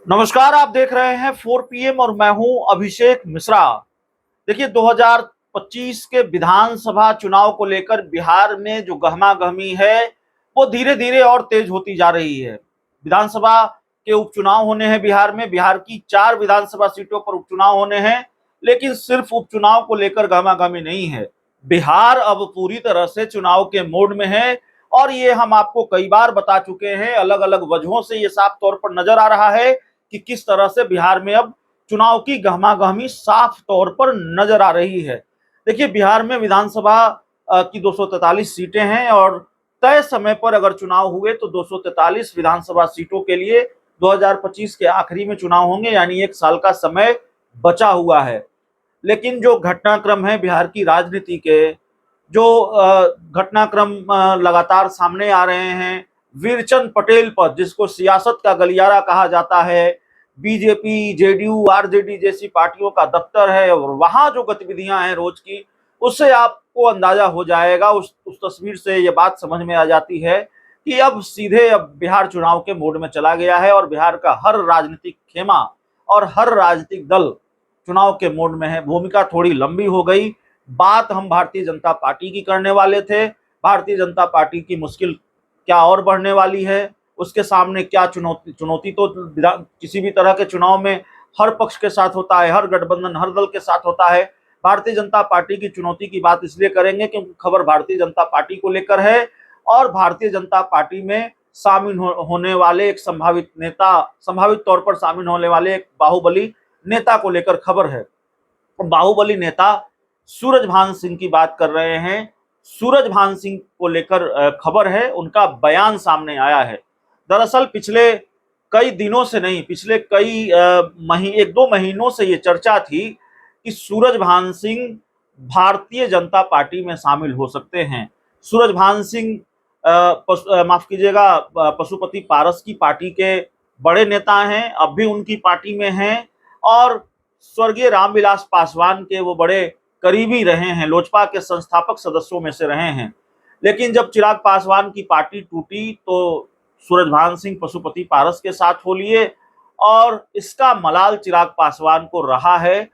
नमस्कार, आप देख रहे हैं 4 PM और मैं हूं अभिषेक मिश्रा। देखिए, 2025 के विधानसभा चुनाव को लेकर बिहार में जो गहमा-गहमी है, वो धीरे-धीरे और तेज होती जा रही है। विधानसभा के उपचुनाव होने हैं बिहार में, बिहार की 4 विधानसभा सीटों पर उपचुनाव होने हैं, लेकिन सिर्फ उपचुनाव को लेकर गहमा-गहमी नहीं है। बिहार अब पूरी तरह से चुनाव के मोड में है और ये हम आपको कई बार बता चुके हैं, अलग-अलग वजहों से ये साफ तौर पर नजर आ रहा है कि किस तरह से बिहार में अब चुनाव की गहमा-गहमी साफ तौर पर नजर आ रही है। देखिए, बिहार में विधानसभा की 243 सीटें हैं और तय समय पर अगर चुनाव हुए तो 243 विधानसभा सीटों के लिए 2025 के आखिरी में चुनाव होंगे, यानी 1 साल का समय बचा हुआ है। लेकिन जो घटनाक्रम है बिहार की राजनीति के, जो घटनाक्रम लगातार सामने आ रहे हैं, वीरचंद पटेल पर, जिसको सियासत का गलियारा कहा जाता है, बीजेपी, जेडीयू, आरजेडी जैसी पार्टियों का दफ्तर है और वहां जो गतिविधियां हैं रोज की, उससे आपको अंदाजा हो जाएगा, उस तस्वीर से ये बात समझ में आ जाती है कि अब सीधे अब बिहार चुनाव के मोड में चला गया है और बिहार का हर राजनीतिक खेमा और हर राजनीतिक दल चुनाव के मोड में है। भूमिका थोड़ी लंबी हो गई। बात हम भारतीय जनता पार्टी की करने वाले थे। भारतीय जनता पार्टी की मुश्किल क्या और बढ़ने वाली है, उसके सामने क्या चुनौती चुनौती तो किसी भी तरह के चुनाव में हर पक्ष के साथ होता है, हर गठबंधन हर दल के साथ होता है। भारतीय जनता पार्टी की चुनौती की बात इसलिए करेंगे क्योंकि खबर भारतीय जनता पार्टी को लेकर है और भारतीय जनता पार्टी में शामिल होने वाले एक संभावित तौर पर शामिल होने वाले एक बाहुबली नेता को लेकर खबर है। बाहुबली नेता सूरजभान सिंह की बात कर रहे हैं। सूरजभान सिंह को लेकर खबर है, उनका बयान सामने आया है। दरअसल पिछले कई दिनों से नहीं, पिछले कई 1-2 महीनों से ये चर्चा थी कि सूरजभान सिंह भारतीय जनता पार्टी में शामिल हो सकते हैं। सूरजभान सिंह माफ कीजिएगा, पशुपति पारस की पार्टी के बड़े नेता हैं, अब भी उनकी पार्टी में हैं और स्वर्गीय रामविलास पासवान के वो बड़े करीबी रहे हैं, लोजपा के संस्थापक सदस्यों में से रहे हैं। लेकिन जब चिराग पासवान की पार्टी टूटी तो सूरजभान सिंह पशुपति पारस के साथ हो लिए और इसका मलाल चिराग पासवान को रहा है।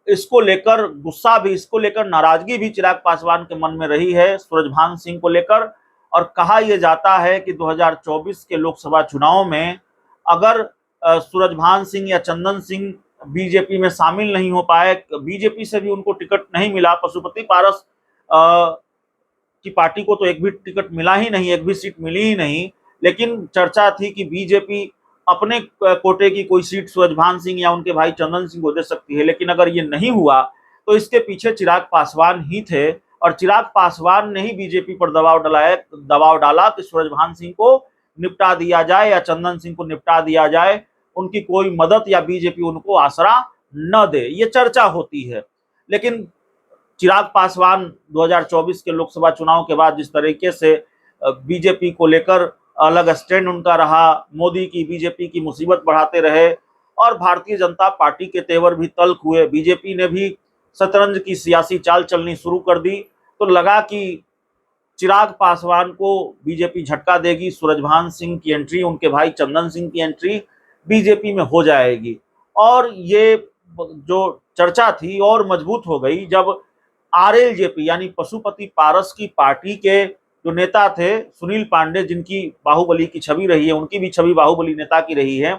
इसको लेकर गुस्सा भी, इसको लेकर नाराजगी भी चिराग पासवान के मन में रही है सूरजभान सिंह को लेकर। और कहा यह जाता है कि 2024 के लोकसभा चुनाव में अगर सूरजभान सिंह या चंदन सिंह बीजेपी में शामिल नहीं हो पाए, बीजेपी से भी उनको टिकट नहीं मिला, पशुपति पारस की पार्टी को तो एक भी टिकट मिला ही नहीं, एक भी सीट मिली ही नहीं, लेकिन चर्चा थी कि बीजेपी अपने कोटे की कोई सीट सूरजभान सिंह या उनके भाई चंदन सिंह को दे सकती है। लेकिन अगर ये नहीं हुआ तो इसके पीछे चिराग पासवान ही थे और चिराग पासवान ने ही बीजेपी पर दबाव डाला कि सूरजभान सिंह को निपटा दिया जाए या चंदन सिंह को निपटा दिया जाए, उनकी कोई मदद या बीजेपी उनको आसरा न दे, ये चर्चा होती है। लेकिन चिराग पासवान 2024 के लोकसभा चुनाव के बाद जिस तरीके से बीजेपी को लेकर अलग स्टैंड उनका रहा, मोदी की बीजेपी की मुसीबत बढ़ाते रहे और भारतीय जनता पार्टी के तेवर भी तल्ख हुए, बीजेपी ने भी शतरंज की सियासी चाल चलनी शुरू कर दी, तो लगा कि चिराग पासवान को बीजेपी झटका देगी, सूरजभान सिंह की एंट्री, उनके भाई चंदन सिंह की एंट्री बीजेपी में हो जाएगी। और ये जो चर्चा थी और मजबूत हो गई जब आरएलजेपी यानी पशुपति पारस की पार्टी के जो नेता थे सुनील पांडे, जिनकी बाहुबली की छवि रही है, उनकी भी छवि बाहुबली नेता की रही है,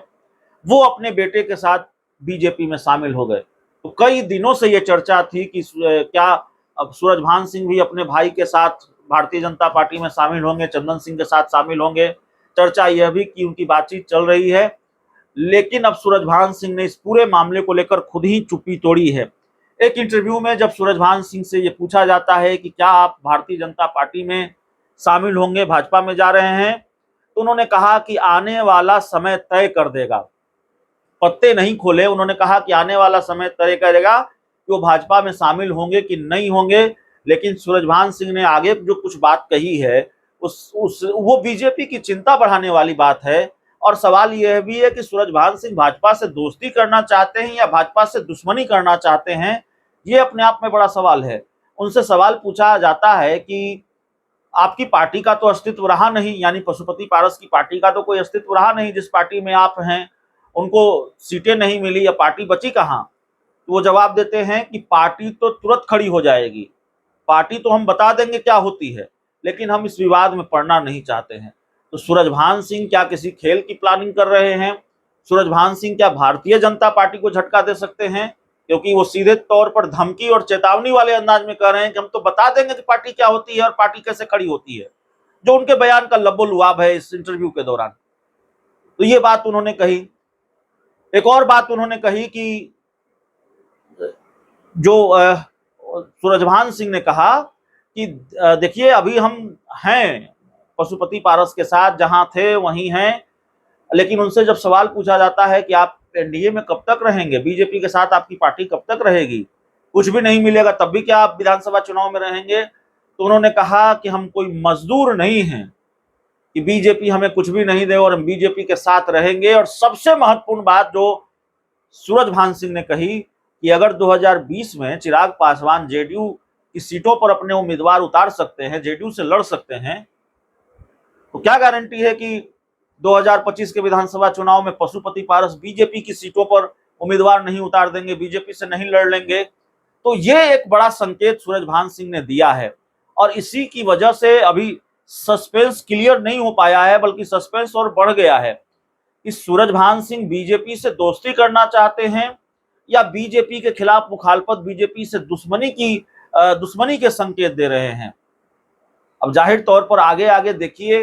वो अपने बेटे के साथ बीजेपी में शामिल हो गए। तो कई दिनों से ये चर्चा थी कि क्या अब सूरजभान सिंह भी अपने भाई के साथ भारतीय जनता पार्टी में शामिल होंगे, चंदन सिंह के साथ शामिल होंगे। चर्चा यह भी कि उनकी बातचीत चल रही है, लेकिन अब सूरजभान सिंह ने इस पूरे मामले को लेकर खुद ही चुप्पी तोड़ी है। एक इंटरव्यू में जब सूरजभान सिंह से ये पूछा जाता है कि क्या आप भारतीय जनता पार्टी में शामिल होंगे, भाजपा में जा रहे हैं, तो उन्होंने कहा कि आने वाला समय तय कर देगा। पत्ते नहीं खोले, उन्होंने कहा कि आने वाला समय तय करेगा कि वो भाजपा में शामिल होंगे कि नहीं होंगे। लेकिन सूरजभान सिंह ने आगे जो कुछ बात कही है वो बीजेपी की चिंता बढ़ाने वाली बात है। और सवाल यह भी है कि सूरजभान सिंह भाजपा से दोस्ती करना चाहते हैं या भाजपा से दुश्मनी करना चाहते हैं, ये अपने आप में बड़ा सवाल है। उनसे सवाल पूछा जाता है कि आपकी पार्टी का तो अस्तित्व रहा नहीं, यानी पशुपति पारस की पार्टी का तो कोई अस्तित्व रहा नहीं जिस पार्टी में आप हैं, उनको सीटें नहीं मिली या पार्टी बची कहाँ, तो वो जवाब देते हैं कि पार्टी तो तुरंत खड़ी हो जाएगी, पार्टी तो हम बता देंगे क्या होती है, लेकिन हम इस विवाद में पड़ना नहीं चाहते हैं। तो सूरजभान सिंह क्या किसी खेल की प्लानिंग कर रहे हैं? सूरजभान सिंह क्या भारतीय जनता पार्टी को झटका दे सकते हैं? क्योंकि वो सीधे तौर पर धमकी और चेतावनी वाले अंदाज में कह रहे हैं कि हम तो बता देंगे कि पार्टी क्या होती है और पार्टी कैसे खड़ी होती है, जो उनके बयान का लबो-लुआब है इस इंटरव्यू के दौरान। तो ये बात उन्होंने कही। एक और बात उन्होंने कही कि जो सूरजभान सिंह ने कहा कि देखिए अभी हम हैं पशुपति पारस के साथ, जहां थे वहीं हैं, लेकिन उनसे जब सवाल पूछा जाता है कि आप एनडीए में कब तक रहेंगे, बीजेपी के साथ आपकी पार्टी कब तक रहेगी, कुछ भी नहीं मिलेगा तब भी क्या आप विधानसभा चुनाव में रहेंगे, तो उन्होंने कहा कि हम कोई मजदूर नहीं हैं कि बीजेपी हमें कुछ भी नहीं दे और हम बीजेपी के साथ रहेंगे। और सबसे महत्वपूर्ण बात जो सूरजभान सिंह ने कही कि अगर 2020 में चिराग पासवान जेडीयू की सीटों पर अपने उम्मीदवार उतार सकते हैं, जेडीयू से लड़ सकते हैं, तो क्या गारंटी है कि 2025 के विधानसभा चुनाव में पशुपति पारस बीजेपी की सीटों पर उम्मीदवार नहीं उतार देंगे, बीजेपी से नहीं लड़ लेंगे। तो ये एक बड़ा संकेत सूरजभान सिंह ने दिया है और इसी की वजह से अभी सस्पेंस क्लियर नहीं हो पाया है, बल्कि सस्पेंस और बढ़ गया है कि सूरजभान सिंह बीजेपी से दोस्ती करना चाहते हैं या बीजेपी के खिलाफ मुखालफत, बीजेपी से दुश्मनी के संकेत दे रहे हैं। अब जाहिर तौर पर आगे आगे देखिए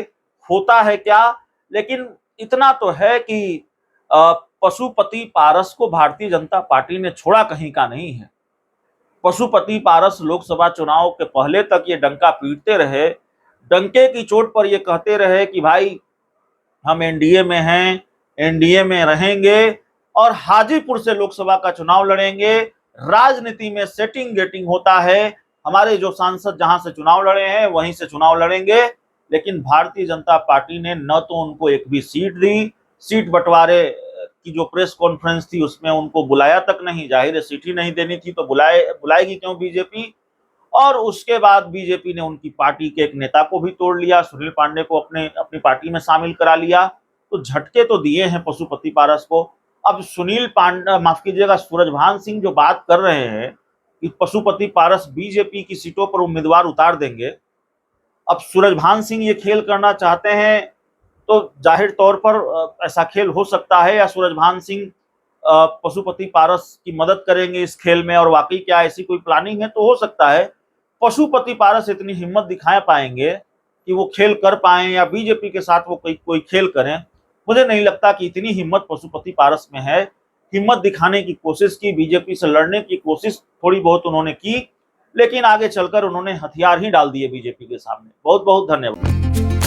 होता है क्या, लेकिन इतना तो है कि पशुपति पारस को भारतीय जनता पार्टी ने छोड़ा कहीं का नहीं है। पशुपति पारस लोकसभा चुनाव के पहले तक ये डंका पीटते रहे, डंके की चोट पर ये कहते रहे कि भाई हम एनडीए में हैं, एनडीए में रहेंगे और हाजीपुर से लोकसभा का चुनाव लड़ेंगे। राजनीति में सेटिंग गेटिंग होता है, हमारे जो सांसद जहां से चुनाव लड़े हैं वहीं से चुनाव लड़ेंगे। लेकिन भारतीय जनता पार्टी ने न तो उनको एक भी सीट दी, सीट बंटवारे की जो प्रेस कॉन्फ्रेंस थी उसमें उनको बुलाया तक नहीं, जाहिर है सीट ही नहीं देनी थी तो बुलाएगी क्यों बीजेपी। और उसके बाद बीजेपी ने उनकी पार्टी के एक नेता को भी तोड़ लिया, सुनील पांडे को अपनी पार्टी में शामिल करा लिया। तो झटके तो दिए हैं पशुपति पारस को। अब सुनील पांडे, माफ कीजिएगा, सूरजभान सिंह जो बात कर रहे हैं कि पशुपति पारस बीजेपी की सीटों पर उम्मीदवार उतार देंगे, अब सूरजभान सिंह ये खेल करना चाहते हैं तो जाहिर तौर पर ऐसा खेल हो सकता है, या सूरजभान सिंह पशुपति पारस की मदद करेंगे इस खेल में और वाकई क्या ऐसी कोई प्लानिंग है तो हो सकता है पशुपति पारस इतनी हिम्मत दिखा पाएंगे कि वो खेल कर पाए या बीजेपी के साथ वो कोई खेल करें। मुझे नहीं लगता कि इतनी हिम्मत पशुपति पारस में है। हिम्मत दिखाने की कोशिश की, बीजेपी से लड़ने की कोशिश थोड़ी बहुत उन्होंने की, लेकिन आगे चलकर उन्होंने हथियार ही डाल दिए बीजेपी के सामने। बहुत बहुत धन्यवाद।